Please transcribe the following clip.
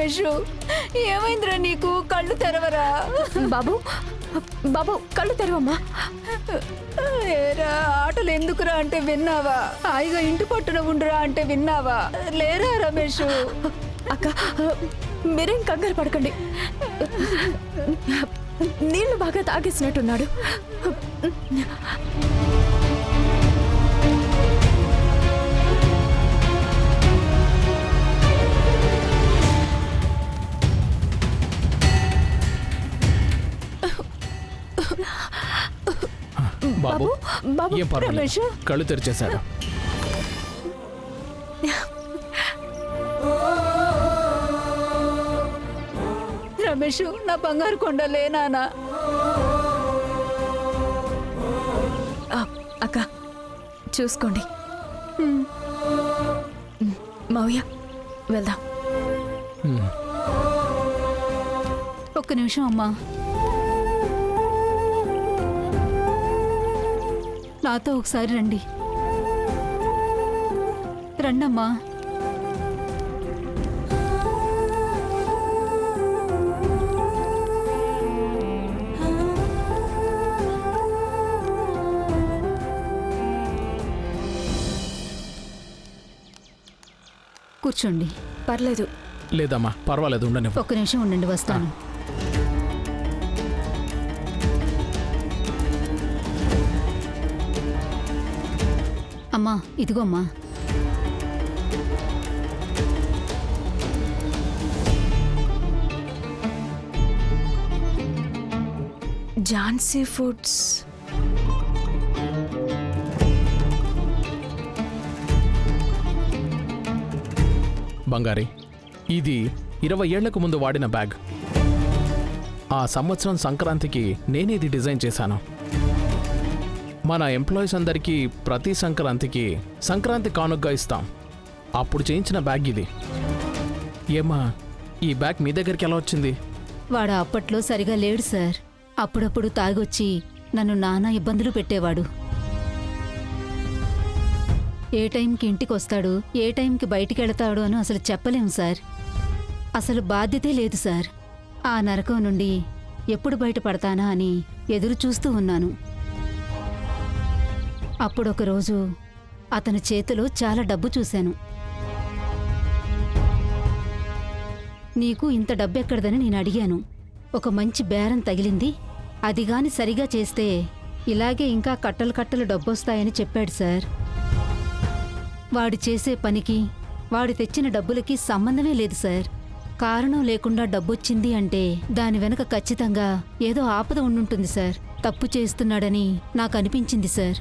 రమేష్, ఏమైందిరా నీకు? కళ్ళు తెరవరా? బాబు బాబు కళ్ళు తెరవమ్మా. ఏరా, ఆటలు ఎందుకురా అంటే విన్నావా? హాయిగా ఇంటి పట్టున ఉండురా అంటే విన్నావా? లేరా రమేష్? అక్క మీరేం కంగారు పడకండి, నీళ్లు బాగా తాగేసినట్టున్నాడు. బాబు బాబు ఏం పర్వాలేదు, కళ్ళు తెరిచేశాడు. రమేష్, నా బంగారు కొండ లేనానా? అక్క చూసుకోండి. మావయ్య వెళ్దాం. ఒక్క నిమిషం అమ్మా, నాతో ఒకసారి రండి. రండమ్మా. కూర్చోండి. పర్లేదు. లేదమ్మా పర్వాలేదు, ఉండని. ఒక్క నిమిషం ఉండండి, వస్తాను. అమ్మా ఇదిగో అమ్మా. ఝాన్సీ ఫుడ్స్. బంగారి, ఇది 20 ఏళ్లకు ముందు వాడిన బ్యాగ్. ఆ సంవత్సరం సంక్రాంతికి నేనే ఇది డిజైన్ చేశాను. మన ఎంప్లాయీస్ అందరికీ ప్రతి సంక్రాంతి కానుగ్గా ఇస్తాం. అప్పుడు చేయించిన బ్యాగ్ ఇది. ఏమ్మా, ఈ బ్యాగ్ మీ దగ్గరికి ఎలా వచ్చింది? వాడు అప్పట్లో సరిగా లేడు సార్. అప్పుడప్పుడు తాగొచ్చి నన్ను నానా ఇబ్బందులు పెట్టేవాడు. ఏ టైంకి ఇంటికి వస్తాడు, ఏ టైంకి బయటికి వెళతాడు అని అసలు చెప్పలేము సార్. అసలు బాధ్యతే లేదు సార్. ఆ నరకం నుండి ఎప్పుడు బయటపడతానా అని ఎదురు చూస్తూ ఉన్నాను. అప్పుడొకరోజు అతని చేతిలో చాలా డబ్బు చూశాను. నీకు ఇంత డబ్బెక్కడదని నేను అడిగాను. ఒక మంచి బేరం తగిలింది, అది గాని సరిగా చేస్తే ఇలాగే ఇంకా కట్టలు కట్టలు డబ్బొస్తాయని చెప్పాడు సార్. వాడు చేసే పనికి, వాడు తెచ్చిన డబ్బులకి సంబంధమే లేదు సార్. కారణం లేకుండా డబ్బొచ్చింది అంటే దాని వెనక ఖచ్చితంగా ఏదో ఆపద ఉండుంటుంది సార్. తప్పు చేస్తున్నాడని నాకు అనిపించింది సార్.